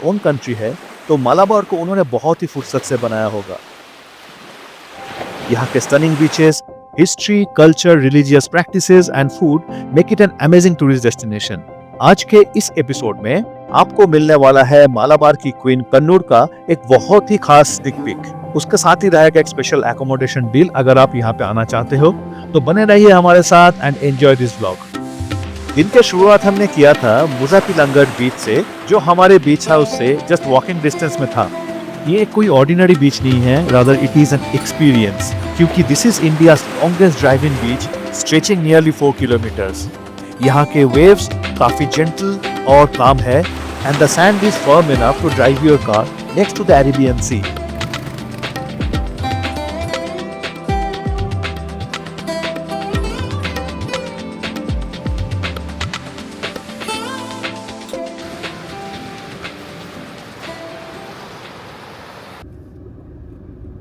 Own country है, तो मालाबार को उन्होंने बहुत ही फुर्सत से बनाया होगा। यहाँ के stunning beaches, history, culture, religious practices and food make it an amazing tourist destination. आज के इस एपिसोड में आपको मिलने वाला है मालाबार की क्वीन कन्नूर का एक बहुत ही खास स्निक पिक। उसके साथ ही रहेगा एक स्पेशल एकोमोडेशन डील अगर आप यहाँ पे आना चाहते हो। तो बने रहिए हमारे साथ एंड एंजॉय दिस व्लॉग। दिन की शुरुआत हमने किया था मुजाफिलंगड बीच से, जो हमारे बीच हाउस से जस्ट वॉकिंग डिस्टेंस में था। ये कोई ऑर्डिनरी बीच नहीं है, rather it is an experience, क्योंकि this is India's longest drive in beach stretching nearly 4 kilometres. यहाँ के वेव्स काफी जेंटल और काम है and the sand is firm enough to drive your car next to the Arabian sea.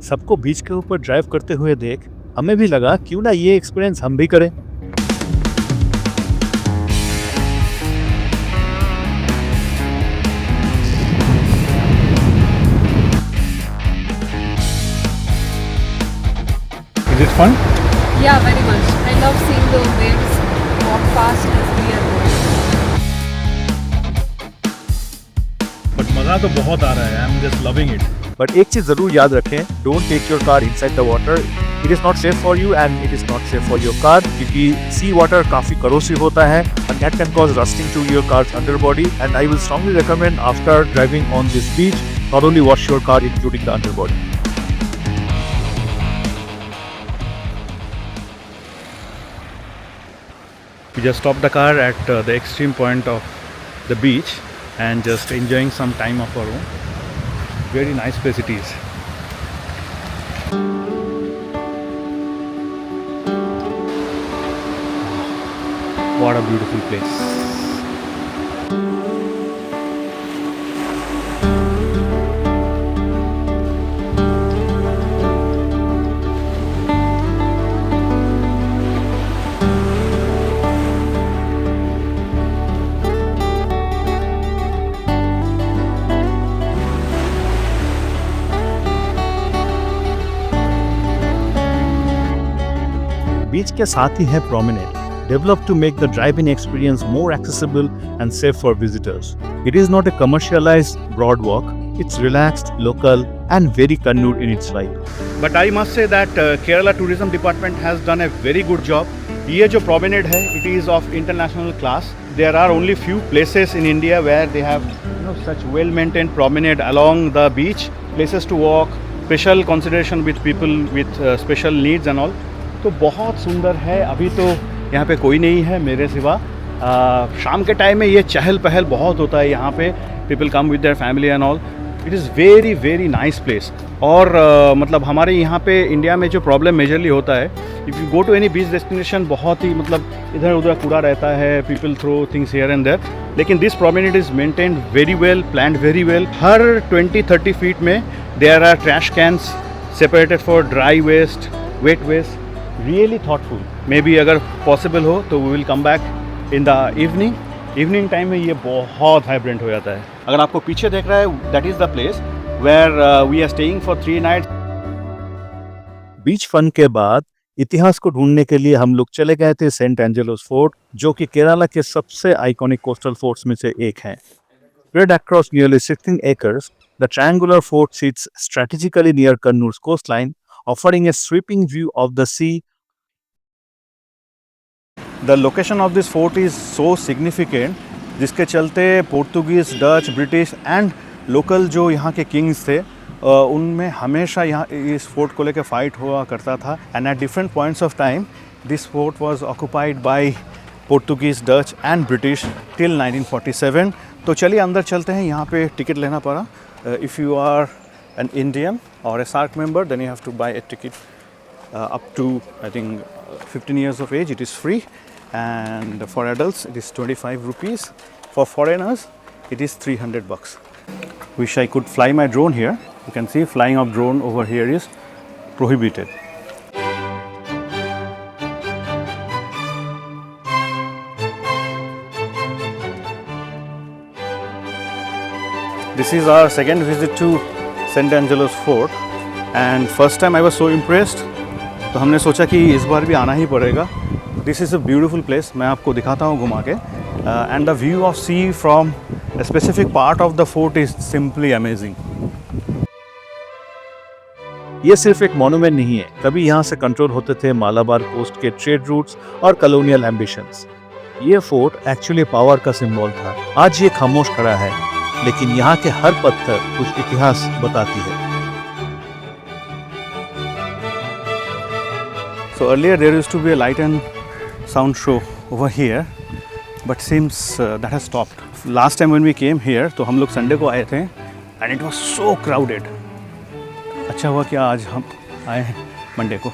सबको beach के ऊपर drive करते हुए देख हमें भी लगा क्यों ना ये एक्सपीरियंस हम भी करें। Is it fun? Yeah, very much. I love seeing the waves walk past as we are going. But मजा तो बहुत आ रहा है. I'm just loving it. But एक चीज जरूर याद रखें, don't take your car inside the water. It is not safe for you and it is not safe for your car, क्योंकि सी वाटर काफी करोसिव होता है and that can cause rusting to your car's underbody. And I will strongly recommend after driving on this beach thoroughly wash your car including the underbody. We just stopped the car at the extreme point of the beach and just enjoying some time of our own. Very nice place it is. What a beautiful place. बीच के साथ ही है promenade, developed to make the driving experience more accessible and safe for visitors. It is not a commercialized broad walk. It's relaxed, local, and very Kannur in its vibe. But I must say that Kerala Tourism Department has done a very good job. ये जो promenade है, it is of international class. There are only few places in India where they have such well-maintained promenade along the beach, places to walk, special consideration with people with special needs and all. तो बहुत सुंदर है। अभी तो यहाँ पे कोई नहीं है मेरे सिवा। शाम के टाइम में ये चहल पहल बहुत होता है यहाँ पे। People come with their family and all. It is very very nice place. और मतलब हमारे यहाँ पे इंडिया में जो प्रॉब्लम मेजरली होता है, if you go to any beach destination, बहुत ही मतलब इधर उधर कूड़ा रहता है, people throw things here and there. लेकिन this promenade is maintained very well, planned very well. हर 20-30 फीट में there are trash cans separated for dry waste, wet waste. Really thoughtful. Maybe अगर पॉसिबल हो तो we will come back in the evening time में। ये बहुत vibrant हो जाता है। अगर आपको पीछे देख रहा है, that is the place where we are staying for 3 nights. Beach fun के बाद इतिहास को ढूंढने के लिए हम लोग चले गए थे सेंट एंजेलोस फोर्ट, जो कि केरला के सबसे आइकॉनिक कोस्टल फोर्ट्स में से एक है। Spread across nearly 16 acres, the triangular fort sits strategically near Kannur's coastline, offering a sweeping view of the sea. The location of this fort is so significant, जिसके चलते Portuguese, Dutch, British and local जो यहाँ के Kings थे, उनमें हमेशा यहाँ इस फोर्ट को लेकर फाइट हुआ करता था। And at different points of time this fort was occupied by Portuguese, Dutch and British till 1947। तो चलिए अंदर चलते हैं। यहाँ पे टिकट लेना पड़ा। If you are an Indian or a SARC member, then you have to buy a ticket up to I think 15 years of age. It is free, and for adults it is 25 rupees. For foreigners it is 300 bucks. Wish I could fly my drone here. You can see flying of drone over here is prohibited. This is our second visit to St. Angelo's Fort and first time I was so impressed. तो हमने सोचा कि इस बार भी आना ही पड़ेगा. This is a beautiful place. मैं आपको दिखाता हूँ घुमा के. And the view of sea from a specific part of the fort is simply amazing. ये सिर्फ एक मॉन्यूमेंट नहीं है, कभी यहाँ से कंट्रोल होते थे मालाबार कोस्ट के ट्रेड रूट्स और कॉलोनियल एम्बिशंस. ये फोर्ट एक्चुअली पावर का सिंबल था. आज ये खामोश खड़ा है, लेकिन यहाँ के हर पत्थर कुछ इतिहास बताती है. So earlier there used to be a light and sound show over here, but seems that has stopped. Last time when we came here, तो हम लोग संडे को आए थे, and it was so crowded. अच्छा हुआ कि आज हम आए हैं मंडे को.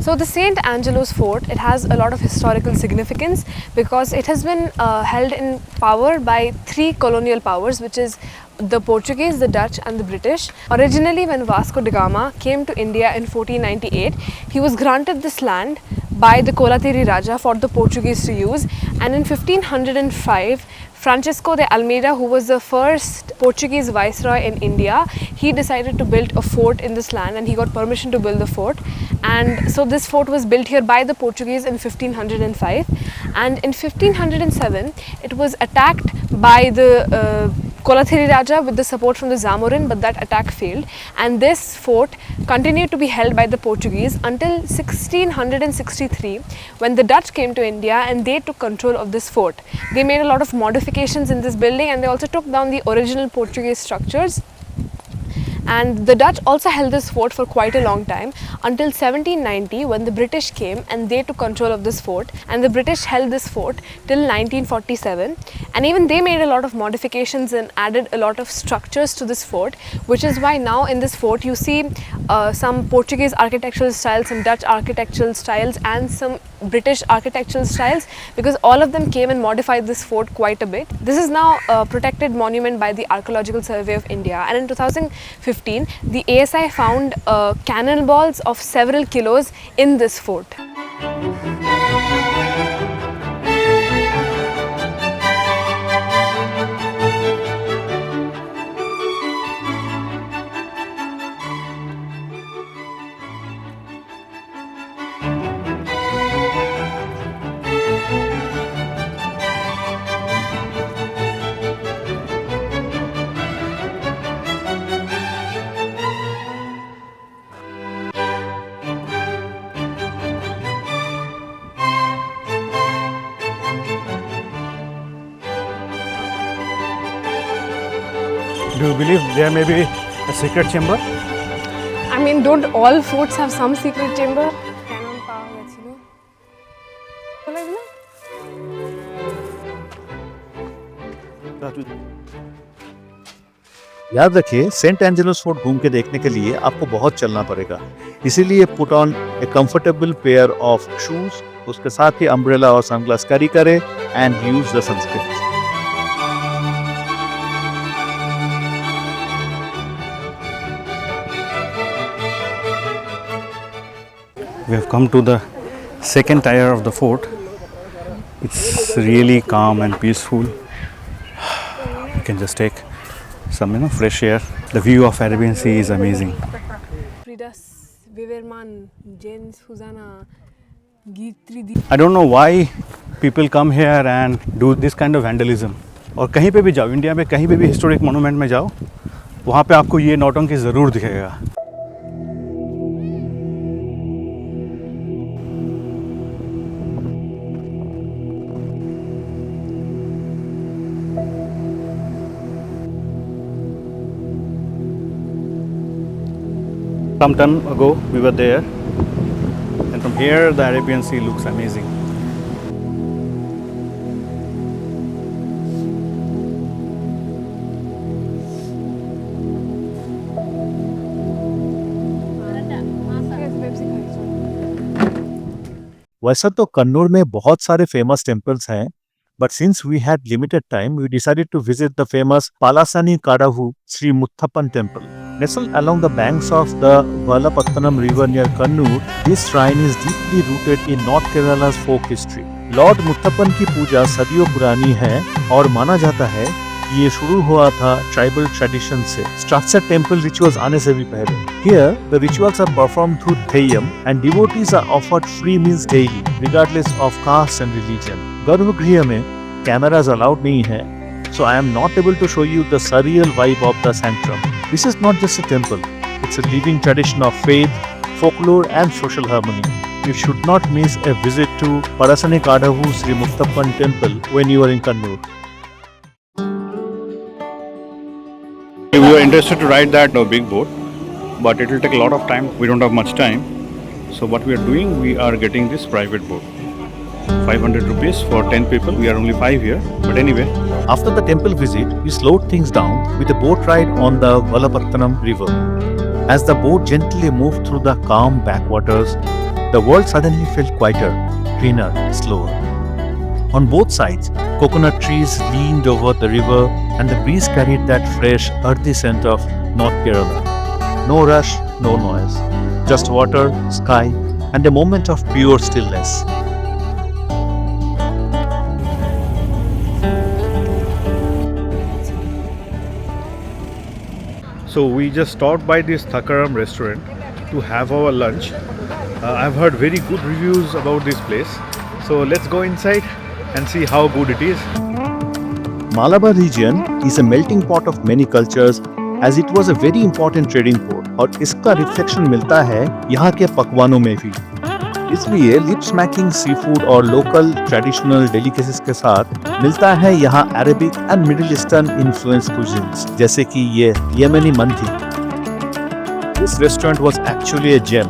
So the St. Angelo's Fort, it has a lot of historical significance because it has been held in power by three colonial powers, which is the Portuguese, the Dutch and the British. Originally when Vasco da Gama came to India in 1498, he was granted this land by the Colathiri Raja for the Portuguese to use, and in 1505 Francisco de Almeida, who was the first Portuguese viceroy in India, he decided to build a fort in this land and he got permission to build the fort. And so this fort was built here by the Portuguese in 1505, and in 1507 it was attacked by the Colathiri Raja with the support from the Zamorin, but that attack failed, and this fort continued to be held by the Portuguese until 1663 when the Dutch came to India and they took control of this fort. They made a lot of modifications in this building and they also took down the original Portuguese structures. And the Dutch also held this fort for quite a long time until 1790 when the British came and they took control of this fort, and the British held this fort till 1947, and even they made a lot of modifications and added a lot of structures to this fort, which is why now in this fort you see some Portuguese architectural styles, some Dutch architectural styles and some British architectural styles, because all of them came and modified this fort quite a bit. This is now a protected monument by the Archaeological Survey of India, and in 2015 the ASI found cannonballs of several kilos in this fort. Do you believe there may be a secret chamber? I mean, don't all forts have some secret chamber? Cannon power ছিল। याद रखिए, Saint एंजेलोस fort घूम के देखने के लिए आपको बहुत चलना पड़ेगा, इसीलिए put on A comfortable pair of shoes, उसके साथ ही अम्ब्रेला और सनग्लास कैरी करें and use the sunscreen. We have come to the second tier of the fort. It's really calm and peaceful. You can just take some fresh air. The view of Arabian Sea is amazing. Fridas, Viverman, Jens, Huzana, Gitri. I don't know why people come here and do this kind of vandalism. और कहीं पे भी जाओ, India में कहीं पे भी historic monument में जाओ, वहाँ पे आपको ये नौटंकी ज़रूर दिखेगा. Some time ago we were there, and from here the Arabian Sea looks amazing. वैसा तो कन्नौर में बहुत सारे फेमस टेम्पल्स हैं, but since we had limited time, we decided to visit the famous Palasani Kadavu Sri Muthappan temple. Nestled along the banks of the Valapattanam river near Kannur, this shrine is deeply rooted in North Kerala's folk history. Lord Muthappan की पूजा सदियों पुरानी है और माना जाता है कि ये शुरू हुआ था ट्राइबल ट्रेडिशन से, स्ट्रक्चर्ड टेंपल रिचुअल्स आने से भी पहले. Here, the rituals are performed through Theyyam and devotees are offered free meals daily, regardless of caste and religion. गर्भगृह में cameras allowed नहीं है, so I am not able to show you the surreal vibe of the sanctum. This is not just a temple; it's a living tradition of faith, folklore, and social harmony. You should not miss a visit to Parasane Kadavu Sri Muttappan Temple when you are in Kannur. We were interested to ride that big boat, but it will take a lot of time. We don't have much time. So what we are doing, we are getting this private boat. 500 rupees for 10 people. We are only 5 here. But anyway. After the temple visit, we slowed things down with a boat ride on the Valapattanam river. As the boat gently moved through the calm backwaters, the world suddenly felt quieter, greener, slower. On both sides, coconut trees leaned over the river and the breeze carried that fresh, earthy scent of North Kerala. No rush, no noise. Just water, sky, and a moment of pure stillness. So we just stopped by this Thakaram restaurant to have our lunch. I've heard very good reviews about this place. So let's go inside and see how good it is. Malabar region is a melting pot of many cultures as it was a very important trading port और इसका reflection मिलता है यहाँ के पकवानों में भी. इसलिए लिप स्मैकिंग सी फूड और लोकल ट्रेडिशनल डेलिकेसीज के साथ मिलता है यहाँ Arabic and Middle Eastern influence cuisines जैसे कि ये Yemeni mandi. This restaurant was actually a gem.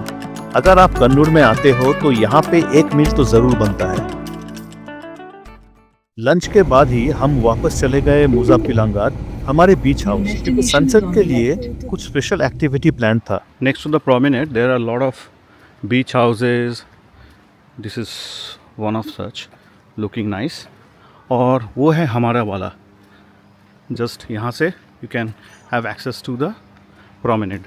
अगर आप कन्नूर में आते हो तो यहाँ पे एक मील तो जरूर बनता है. लंच के बाद ही हम वापस चले गए मुजाफिलांगार हमारे बीच हाउस क्योंकि सनसेट के लिए कुछ स्पेशल एक्टिविटी प्लान था. Next to the promenade, there are a lot of beach houses. This is one of such, looking nice. और वो है हमारा वाला. Just यहाँ से you can have access to the promenade.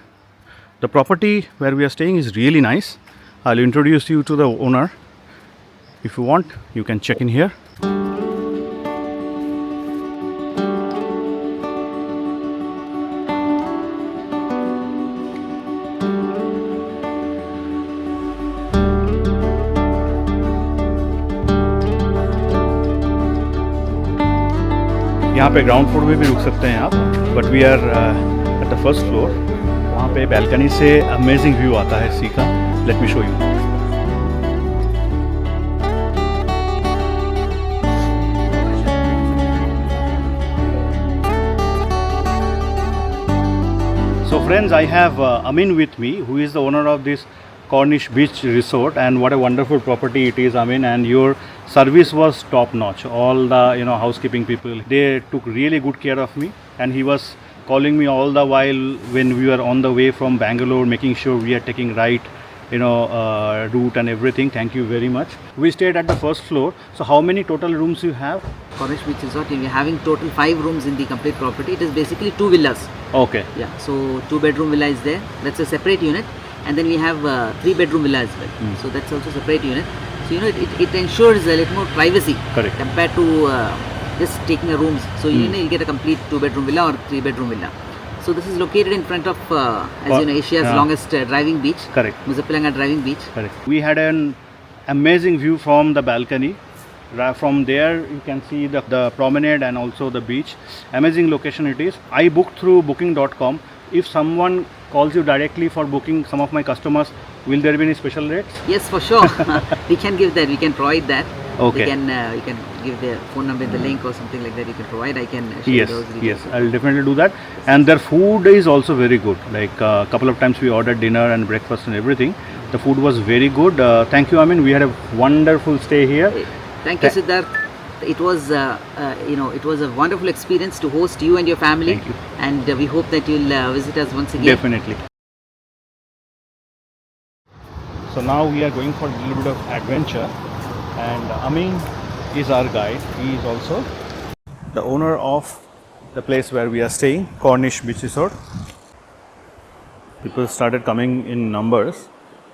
The property where we are staying is really nice. I'll introduce you to the owner. If you want, you can check in here. यहाँ पे ground floor में भी रुक सकते हैं आप, but we are at the first floor. वहाँ पे बैल्कनी से अमेजिंग व्यू आता है सी का. Let me show you. So friends, I have Amin with me, who is the owner of this Cornish Beach Resort, and what a wonderful property it is, Amin. And your service was top notch. All the housekeeping people, they took really good care of me, and he was calling me all the while when we were on the way from Bangalore, making sure we are taking right route and everything. Thank you very much. We stayed at the first floor. So how many total rooms you have? Cornish Beach Resort, we are having total 5 rooms in the complete property. It is basically 2 villas. Okay. Yeah, so 2-bedroom villa is there. That's a separate unit. And then we have 3-bedroom villa as well. So that's also separate unit. So it ensures a little more privacy. Correct. Compared to just taking a rooms. So you get a complete 2-bedroom villa or 3-bedroom villa. So this is located in front of Asia's longest driving beach. Correct. Muzaffilangad driving beach. Correct. We had an amazing view from the balcony. From there you can see the promenade and also the beach. Amazing location it is. I booked through booking.com. If someone calls you directly for booking, some of my customers, will there be any special rates? Yes, for sure. We can give that. We can provide that. Okay. You can give their phone number, the link or something like that. You can provide. I can share those details. Yes, I'll definitely do that. And their food is also very good. Like a couple of times we ordered dinner and breakfast and everything. The food was very good. Thank you, Amin. We had a wonderful stay here. Thank you, Siddharth. It was, it was a wonderful experience to host you and your family. Thank you. And we hope that you'll visit us once again. Definitely. So now we are going for a little bit of adventure. And Amin is our guide. He is also the owner of the place where we are staying, Cornish Beach Resort. People started coming in numbers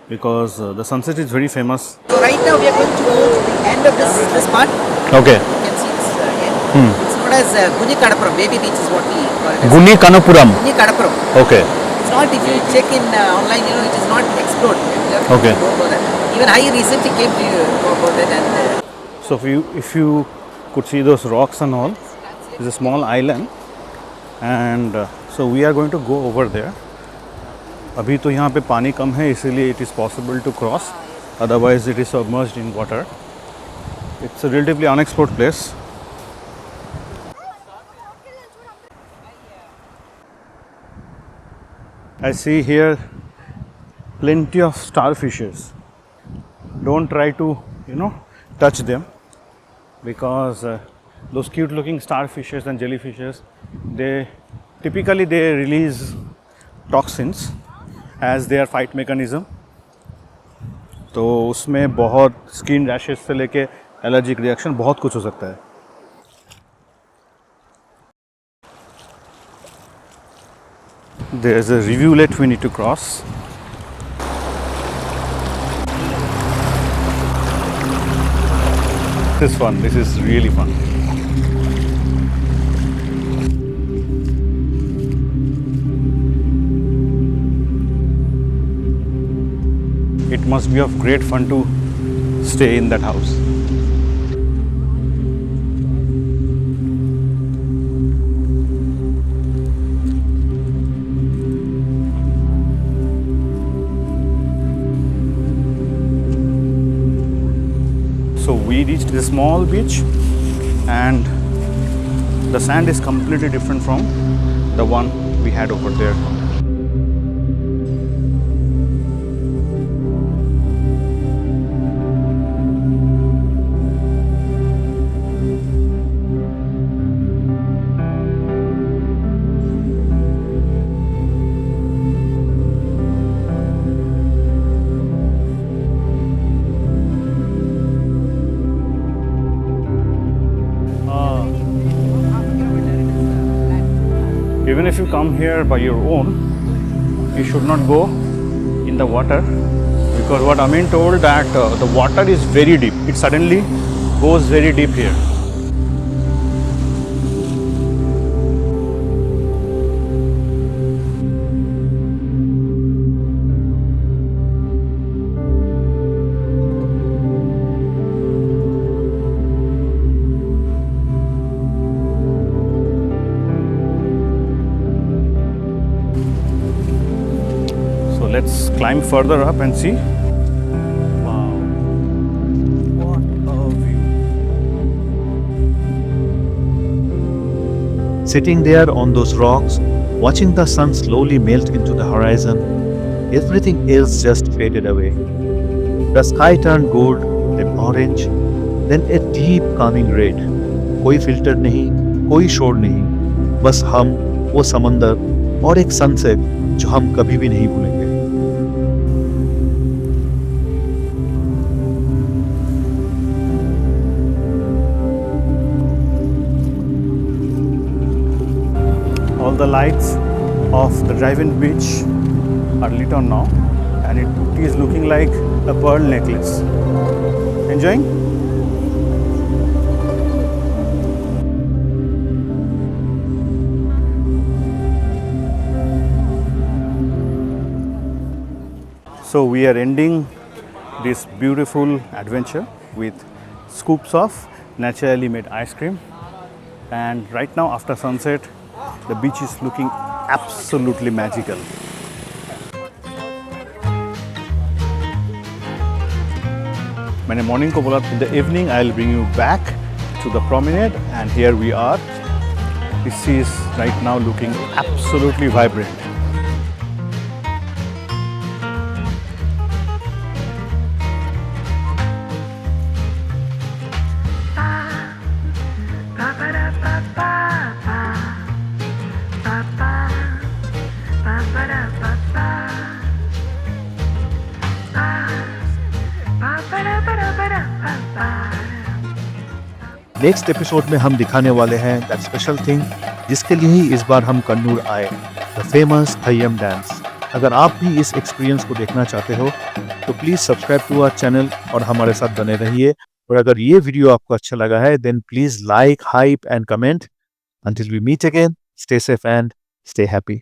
because the sunset is very famous. So right now we are going to go to the end of this part. Okay. You can see this end. It's known as Guni Kadapuram. Baby beach is what we call it. Guni Kanapuram. Guni Kadapuram. Okay. It's not, if you check in online, it is not explored. You have to Okay. go about that. Even I recently came to go about that, and So if you could see those rocks and all, it's a small island, and so we are going to go over there. अभी तो यहाँ पे पानी कम है, इसीलिए it is possible to cross. Otherwise, it is submerged in water. It's a relatively unexplored place. I see here plenty of starfishes. Don't try to, touch them, because those cute looking starfishes and jellyfishes, they typically release toxins as their fight mechanism. तो उसमें बहुत skin rashes से लेके allergic reaction बहुत कुछ हो सकता है. There is a rivulet we need to cross. This is fun. This is really fun. It must be of great fun to stay in that house. So we reached a small beach, and the sand is completely different from the one we had over there. Even if you come here by your own, you should not go in the water, because what Amin told that the water is very deep. It suddenly goes very deep here. Let's climb further up and see. Wow, what a view. Sitting there on those rocks, watching the sun slowly melt into the horizon, everything else just faded away. The sky turned gold, then orange, then a deep calming red. कोई filter नहीं, कोई शोर नहीं, बस हम, वो समंदर और एक सनसेट जो हम कभी भी नहीं भूलेंगे. All the lights of the drive-in beach are lit on now, and it is looking like a pearl necklace. Enjoying? So we are ending this beautiful adventure with scoops of naturally made ice cream, and right now after sunset the beach is looking absolutely magical. मैंने morning को बोला in the evening I'll bring you back to the promenade, and here we are. This is right now looking absolutely vibrant. Next episode में हम दिखाने वाले हैं that special thing जिसके लिए ही इस बार हम कन्नूर आए, द फेमस थय्यम डांस. अगर आप भी इस एक्सपीरियंस को देखना चाहते हो तो please subscribe to our channel और हमारे साथ बने रहिए। और अगर ये वीडियो आपको अच्छा लगा है then please like, hype and comment. Until we meet again, stay safe and stay happy.